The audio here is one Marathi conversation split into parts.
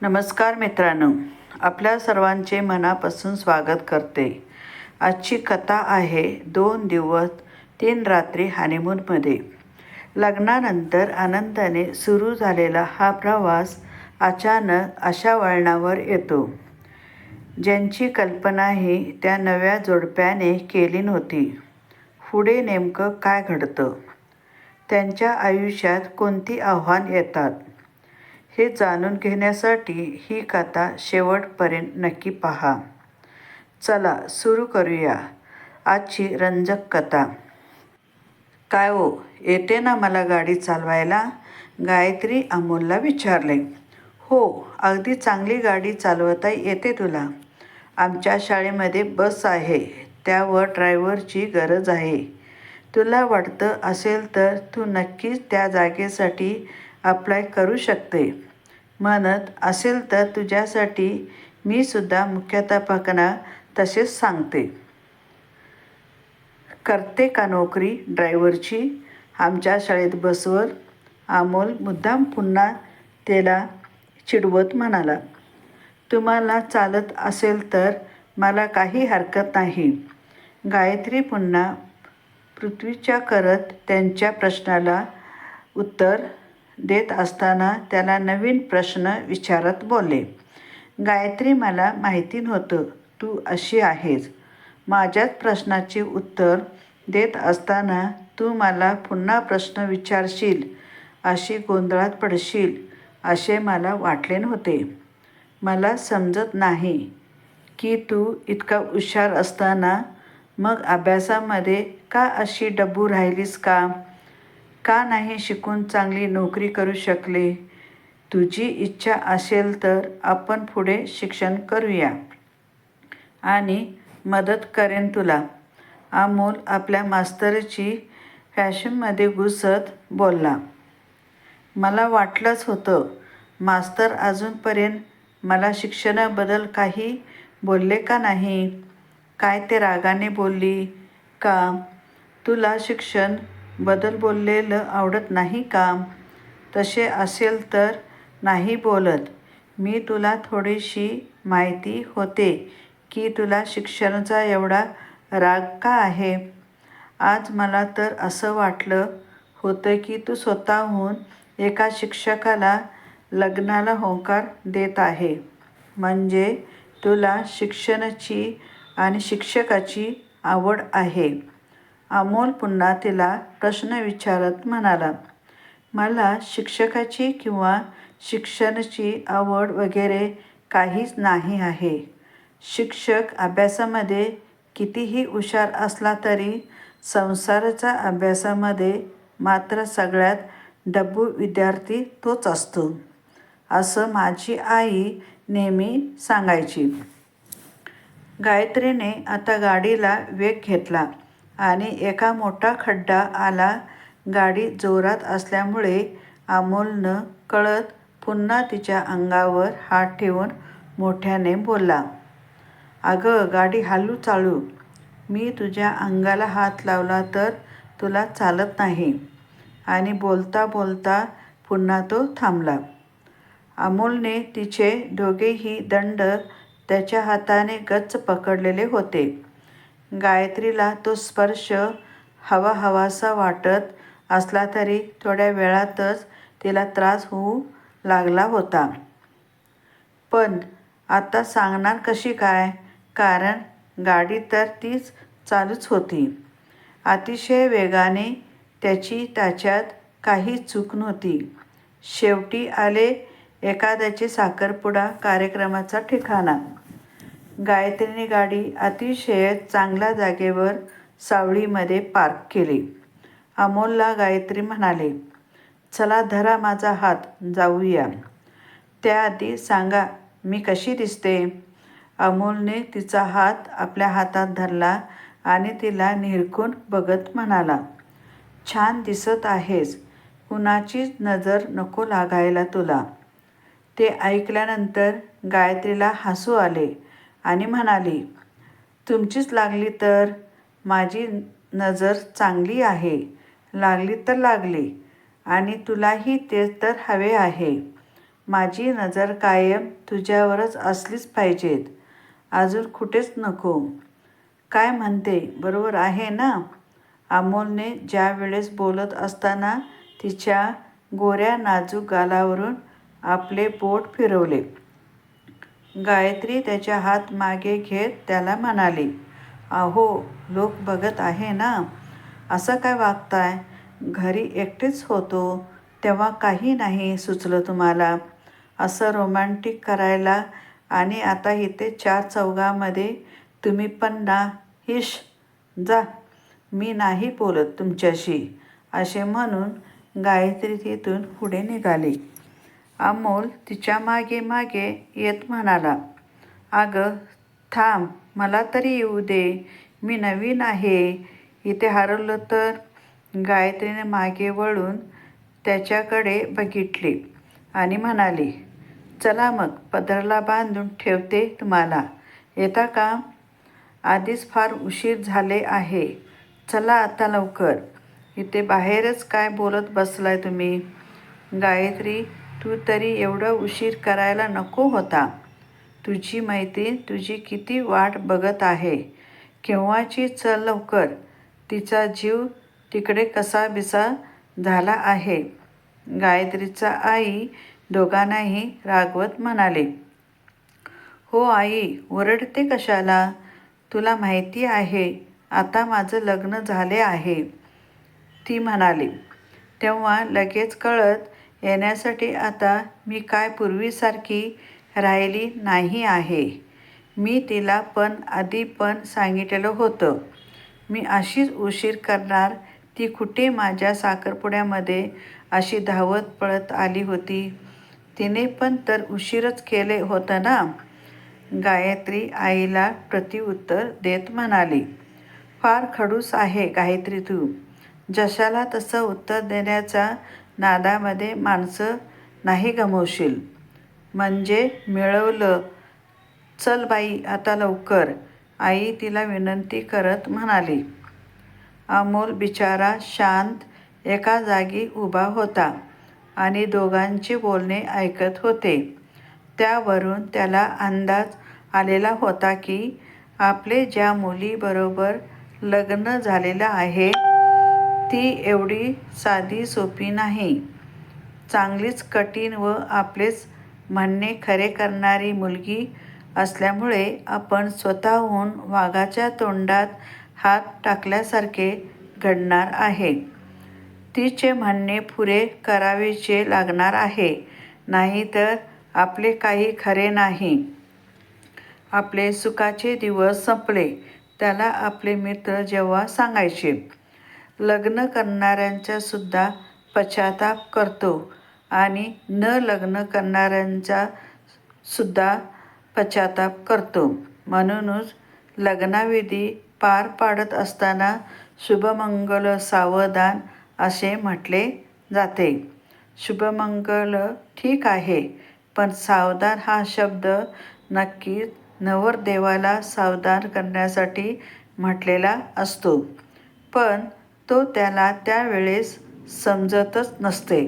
नमस्कार मित्रांनो, आपल्या सर्वांचे मनापासून स्वागत करते. आजची कथा आहे 2 दिवस 3 रात्री हनीमूनमध्ये. लग्नानंतर आनंदाने सुरू झालेला हा प्रवास अचानक अशा वळणावर येतो, ज्यांची कल्पनाही त्या नव्या जोडप्याने केली नव्हती. पुढे नेमकं काय घडतं? त्यांच्या आयुष्यात कोणती आव्हानं येतात? हे जाणून घेण्यासाठी ही कथा शेवटपर्यंत नक्की पहा. चला सुरू करूया आजची रंजक कथा. काय हो, येते ना मला गाडी चालवायला? गायत्री अमोलला विचारले. हो, अगदी चांगली गाडी चालवता येते तुला. आमच्या शाळेमध्ये बस आहे, त्यावर ड्रायव्हरची गरज आहे. तुला वाटतं असेल तर तू नक्कीच त्या जागेसाठी अप्लाय करू शकते. म्हणत असेल तर तुझ्यासाठी मी सुद्धा मुख्याध्यापकांना तसेच सांगते. करते का नोकरी ड्रायव्हरची आमच्या शाळेत बसवर? अमोल मुद्दाम पुन्हा त्याला चिडवत म्हणाला. तुम्हाला चालत असेल तर मला काही हरकत नाही. गायत्री पुन्हा पृथ्वीच्या करत त्यांच्या प्रश्नाला उत्तर देत असताना त्याला नवीन प्रश्न विचारत बोलले. गायत्री, मला माहिती नव्हतं तू अशी आहेस. माझ्याच प्रश्नाचे उत्तर देत असताना तू मला पुन्हा प्रश्न विचारशील, अशी गोंधळात पडशील असे मला वाटले नव्हते. मला समजत नाही की तू इतका हुशार असताना मग अभ्यासामध्ये का अशी डब्बू राहिलीस का नाही शिकून चांगली नोकरी करू शकले? तुझी इच्छा असेल तर आपण पुढे शिक्षण करूया आणि मदत करेन तुला. अमोल आपल्या मास्तरची फॅशनमध्ये घुसत बोलला. मला वाटलंच होतं. मास्तर अजूनपर्यंत मला शिक्षणाबद्दल काही बोलले का नाही? काय ते रागाने बोलली का? तुला शिक्षण बद्दल बोललेलं आवडत नाही का? तसे असेल तर नाही बोलत. मी तुला थोडीशी माहिती होते की तुला शिक्षणाचा एवढा राग का आहे. आज मला तर असं वाटलं होतं की तू स्वतःहून एका शिक्षकाला लग्नाला होकार देत आहे. म्हणजे तुला शिक्षणाची आणि शिक्षकाची आवड आहे. अमोल पुन्हा तिला प्रश्न विचारत म्हणाला. मला शिक्षकाची किंवा शिक्षणाची आवड वगैरे काहीच नाही आहे. शिक्षक अभ्यासामध्ये कितीही हुशार असला तरी संसाराच्या अभ्यासामध्ये मात्र सगळ्यात डब्बू विद्यार्थी तोच असतो, असं माझी आई नेहमी सांगायची. गायत्रीने आता गाडीला वेग घेतला आणि एका मोठा खड्डा आला. गाडी जोरात असल्यामुळे अमोलनं कळत पुन्हा तिच्या अंगावर हात ठेवून मोठ्याने बोलला. अगं, गाडी हळू चालव. मी तुझ्या अंगाला हात लावला तर तुला चालत नाही. आणि बोलता बोलता पुन्हा तो थांबला. अमोलने तिचे दोघेही दंड त्याच्या हाताने गच्च पकडलेले होते. गायत्रीला तो स्पर्श हवाहवासा वाटत असला तरी थोड्या वेळातच तिला त्रास होऊ लागला होता. पण आता सांगणार कशी काय? कारण गाडी तर तीच चालूच होती. अतिशय वेगाने. त्याच्यात काही चूक नव्हती. शेवटी आले एखाद्याचे साखरपुडा कार्यक्रमाचा ठिकाणा. गायत्रीने गाडी अतिशय चांगल्या जागेवर सावलीमध्ये पार्क केली. अमोलला गायत्री म्हणाले. चला धरा माझा हात, जाऊया. त्याआधी सांगा मी कशी दिसते? अमोलने तिचा हात आपल्या हातात धरला आणि तिला निरखून बघत म्हणाला. छान दिसत आहेस. कुणाचीच नजर नको लागायला तुला. ते ऐकल्यानंतर गायत्रीला हसू आले आणि म्हणाली. तुमचीच लागली तर? माझी नजर चांगली आहे. लागली तर लागली. आणि तुलाही तेच तर हवे आहे. माझी नजर कायम तुझ्यावरच असलीच पाहिजेत, अजून कुठेच नको. काय म्हणते बरोबर आहे ना? अमोलने ज्या वेळेस बोलत असताना तिच्या गोऱ्या नाजूक गालावरून आपले बोट फिरवले. गायत्री त्याच्या हात मागे घेत त्याला म्हणाली, अहो, लोक बघत आहे ना, असं काय वागताय? घरी एकटीच होतो तेव्हा काही नाही सुचलं तुम्हाला असं रोमॅन्टिक करायला, आणि आता इथे चार चौघामध्ये तुम्ही पण ना. हिश, जा, मी नाही बोलत तुमच्याशी, असे म्हणून गायत्री तिथून पुढे निघाली. अमोल तिच्या मागे मागे येत म्हणाला, अगं थांब, मला तरी येऊ दे, मी नवीन आहे, इथे हरवलं तर? गायत्रीने मागे वळून त्याच्याकडे बघितले आणि म्हणाली, चला मग, पदराला बांधून ठेवते तुम्हाला, येता का? आधीच फार उशीर झाले आहे, चला आता लवकर. इथे बाहेरच काय बोलत बसलाय तुम्ही? गायत्री, तू तरी एवढं उशीर करायला नको होता. तुझी मैत्रीण तुझी किती वाट बघत आहे, केव्हाची, चल लवकर. तिचा जीव तिकडे कसाबिसा झाला आहे. गायत्रीचा आई दोघांनाही रागवत म्हणाले, हो आई, ओरडते कशाला? तुला माहिती आहे आता माझं लग्न झाले आहे, ती म्हणाली. तेव्हा लगेच कळत येण्यासाठी आता मी काय पूर्वीसारखी राहिली नाही आहे. मी तिला पण आधी पण सांगितलेलं होतं, मी अशीच उशीर करणार. ती कुठे माझ्या साखरपुड्यामध्ये अशी धावत पळत आली होती, तिने पण तर उशीरच केले होतं ना. गायत्री आईला प्रत्युत्तर देत म्हणाली, फार खडूस आहे गायत्री तू. जशाला तसं उत्तर देण्याच्या नादामध्ये माणसं नाही गमावशील. म्हणजे मिळवलं. चल बाई आता लवकर, आई तिला विनंती करत म्हणाली. अमोल बिचारा शांत एका जागी उभा होता आणि दोघांचे बोलणे ऐकत होते. त्यावरून त्याला अंदाज आलेला होता की आपले ज्या मुलीबरोबर लग्न झालेलं आहे ती एवढी साधी सोपी नाही. चांगलीच कठीण व आपलेच म्हणणे खरे करणारी मुलगी असल्यामुळे आपण स्वतःहून वाघाच्या तोंडात हात टाकल्यासारखे घडणार आहे. तिचे म्हणणे पुरे करावेचे लागणार आहे, नाहीतर आपले काही खरे नाही. आपले सुखाचे दिवस संपले, त्याला आपले मित्र जेव्हा सांगायचे. लग्न करणाऱ्यांचा सुद्धा पश्चाताप करतो आणि न लग्न करणाऱ्यांचा सुद्धा पश्चाताप करतो. म्हणूनच लग्नविधी पार पाडत असताना शुभमंगल सावधान असे म्हटले जाते. शुभमंगल ठीक आहे, पण सावधान हा शब्द नक्कीच नवरदेवाला सावधान करण्यासाठी म्हटलेला असतो, पण तो त्याला त्यावेळेस समजतच नसते.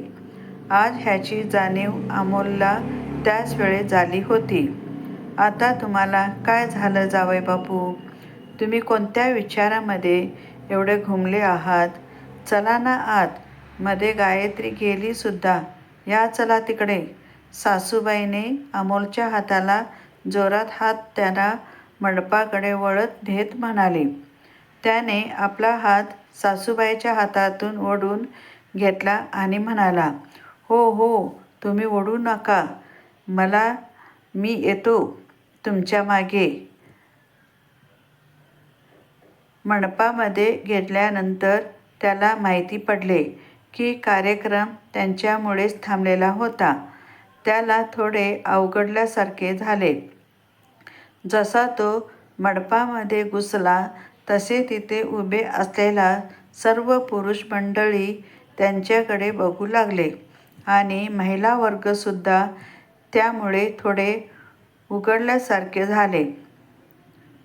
आज ह्याची जाणीव अमोलला त्याच वेळेस झाली होती. आता तुम्हाला काय झालं जावईबापू? तुम्ही कोणत्या विचारामध्ये एवढे घुमले आहात? चला ना आत. मध्ये गायत्री गेली सुद्धा. या चला तिकडे. सासूबाईने अमोलच्या हाताला जोरात हात त्याला मंडपाकडे वळत नेत म्हणाली. त्याने आपला हात सासूबाईच्या हातातून ओढून घेतला आणि म्हणाला, हो हो, तुम्ही ओढू नका मला, मी येतो तुमच्या मागे. मंडपामध्ये गेल्यानंतर त्याला माहिती पडले की कार्यक्रम त्यांच्यामुळेच थांबलेला होता. त्याला थोडे अवघडल्यासारखे झाले. जसा तो मंडपामध्ये घुसला तसे तिथे उभे असलेला सर्व पुरुष मंडळी त्यांच्याकडे बघू लागले आणि महिला वर्गसुद्धा त्यामुळे थोडे उघडल्यासारखे झाले.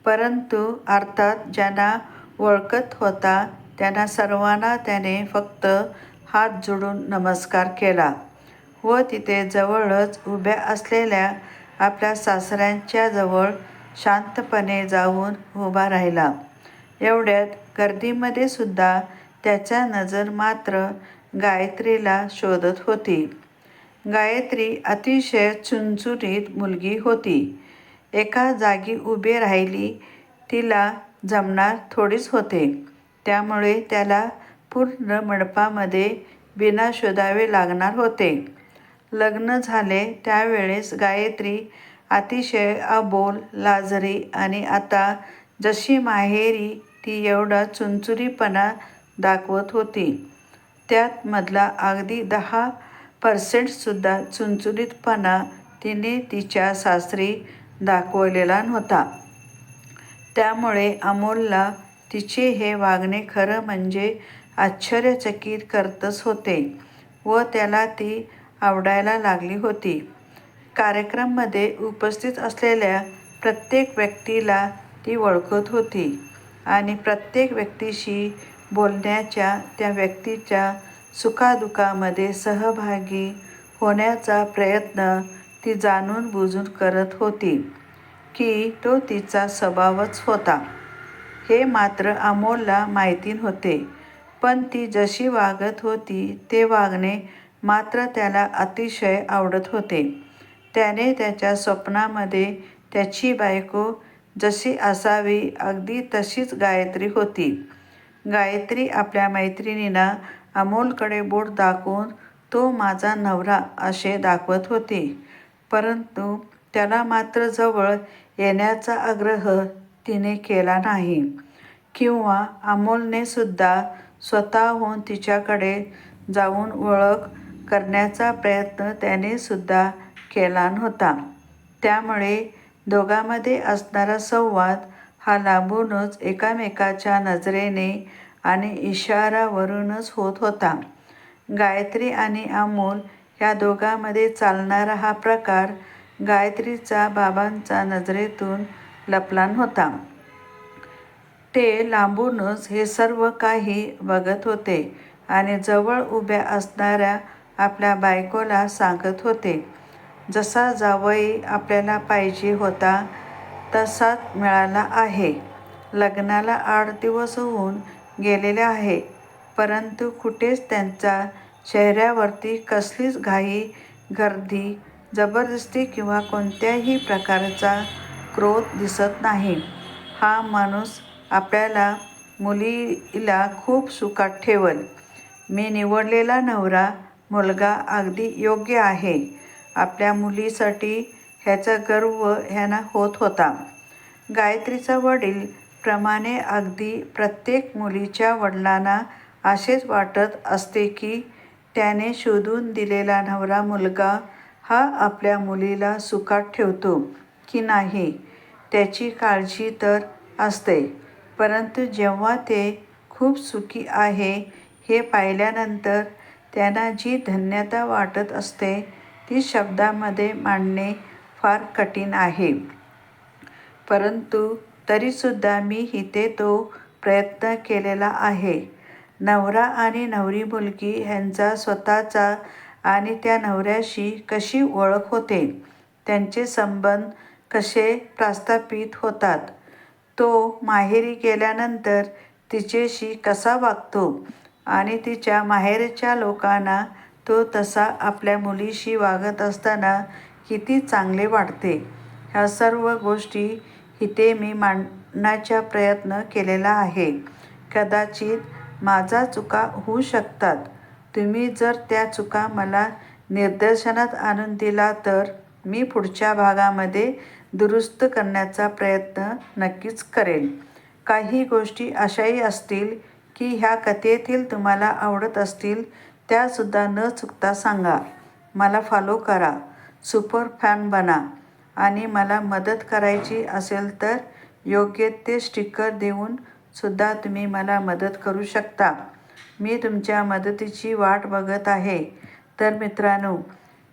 परंतु अर्थात ज्यांना ओळखत होता त्यांना सर्वांना त्याने फक्त हात जोडून नमस्कार केला व तिथे जवळच उभ्या असलेल्या आपल्या सासऱ्यांच्या जवळ शांतपणे जाऊन उभा राहिला. एवढ्यात गर्दीमध्ये सुद्धा त्याचा नजर मात्र गायत्रीला शोधत होती. गायत्री अतिशय चुणचुणीत मुलगी होती. एका जागी उभी राहिली तिला जमणार थोडीच होते. त्यामुळे त्याला पूर्ण मंडपामध्ये बिना शोधावे लागणार होते. लग्न झाले त्यावेळेस गायत्री अतिशय अबोल, लाजरी आणि आता जशी माहेरी ती एवढा चुणचुणीपणा दाखवत होती. त्यात मधला अगदी 10% सुद्धा चुणचुणीतपणा तिने तिच्या सासरी दाखवलेला नव्हता. त्यामुळे अमोलला तिचे हे वागणे खरं म्हणजे आश्चर्यचकित करतच होते व त्याला ती आवडायला लागली होती. कार्यक्रमामध्ये उपस्थित असलेल्या प्रत्येक व्यक्तीला ती ओळखत होती आणि प्रत्येक व्यक्तीशी बोलण्याच्या, त्या व्यक्तीच्या सुखादुःखामध्ये सहभागी होण्याचा प्रयत्न ती जाणून बुजून करत होती की तो तिचा स्वभावच होता. हे मात्र अमोलला माहिती नव्हते. पण ती जशी वागत होती ते वागणे मात्र त्याला अतिशय आवडत होते. त्याने त्याच्या स्वप्नामध्ये त्याची बायको जशी असावी अगदी तशीच गायत्री होती. गायत्री आपल्या मैत्रिणींना अमोलकडे बोट दाखवून तो माझा नवरा असे दाखवत होती. परंतु त्याला मात्र जवळ येण्याचा आग्रह तिने केला नाही किंवा अमोलने सुद्धा स्वतःहून तिच्याकडे जाऊन ओळख करण्याचा प्रयत्न त्याने सुद्धा केला नव्हता. त्यामुळे दोघांमध्ये असणारा संवाद हा लांबूनच एकमेकाच्या नजरेने आणि इशाऱ्यावरूनच होत होता. गायत्री आणि अमोल या दोघांमध्ये चालणारा हा प्रकार गायत्रीचा बाबांच्या नजरेतून लपला नव्हता. ते लांबूनच हे सर्व काही बघत होते आणि जवळ उभ्या असणाऱ्या आपल्या बायकोला सांगत होते, जसा जावई आपल्याला पाहिजे होता तसाच मिळाला आहे. लग्नाला 8 दिवस होऊन गेलेले आहे, परंतु कुठेच त्यांच्या चेहऱ्यावरती कसलीच घाई, गर्दी, जबरदस्ती किंवा कोणत्याही प्रकारचा क्रोध दिसत नाही. हा माणूस आपल्या मुलीला खूप सुखात ठेवल. मी निवडलेला नवरा मुलगा अगदी योग्य आहे. आपल्या मुलीसाठी ह्याचा गर्व ह्यांना होत होता. गायत्रीचा वडील प्रमाणे अगदी प्रत्येक मुलीच्या वडिलांना असेच वाटत असते की त्याने शोधून दिलेला नवरा मुलगा हा आपल्या मुलीला सुखात ठेवतो की नाही त्याची काळजी तर असते. परंतु जेव्हा ते खूप सुखी आहे हे पाहिल्यानंतर त्यांना जी धन्यता वाटत असते ती शब्दांमध्ये मांडणे फार कठीण आहे. परंतु तरीसुद्धा मी इथे तो प्रयत्न केलेला आहे. नवरा आणि नवरी मुलगी ह्यांचा स्वतःचा आणि त्या नवऱ्याशी कशी ओळख होते, त्यांचे संबंध कसे प्रस्थापित होतात, तो माहेरी गेल्यानंतर तिच्याशी कसा वागतो आणि तिच्या माहेरच्या लोकांना तो तसा आपल्या मुलीशी वागत असताना किती चांगले वाटते, ह्या सर्व गोष्टी इथे मी मांडण्याचा प्रयत्न केलेला आहे. कदाचित माझ्या चुका होऊ शकतात. तुम्ही जर त्या चुका मला निदर्शनास आणून दिला तर मी पुढच्या भागामध्ये दुरुस्त करण्याचा प्रयत्न नक्कीच करेन. काही गोष्टी अशाही असतील की ह्या कथेतील तुम्हाला आवडत असतील त्यासुद्धा न चुकता सांगा. मला फॉलो करा, सुपर फॅन बना आणि मला मदत करायची असेल तर योग्य ते स्टिकर देऊन सुद्धा तुम्ही मला मदत करू शकता. मी तुमच्या मदतीची वाट बघत आहे. तर मित्रांनो,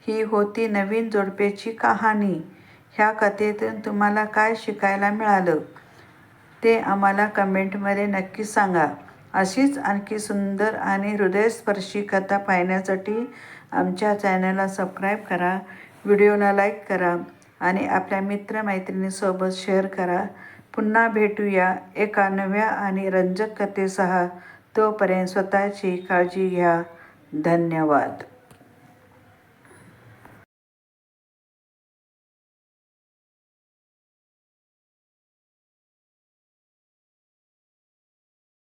ही होती नवीन जोडप्याची कहाणी. ह्या कथेतून तुम्हाला काय शिकायला मिळालं ते आम्हाला कमेंटमध्ये नक्की सांगा. अशीच आणखी सुंदर आणि हृदयस्पर्शी कथा पाहण्यासाठी आमच्या चॅनलला सबस्क्राईब करा, व्हिडिओला लाईक करा आणि आपल्या मित्रमैत्रिणींसोबत शेअर करा. पुन्हा भेटूया एका नव्या आणि रंजक कथेसह. तोपर्यंत स्वतःची काळजी घ्या. धन्यवाद.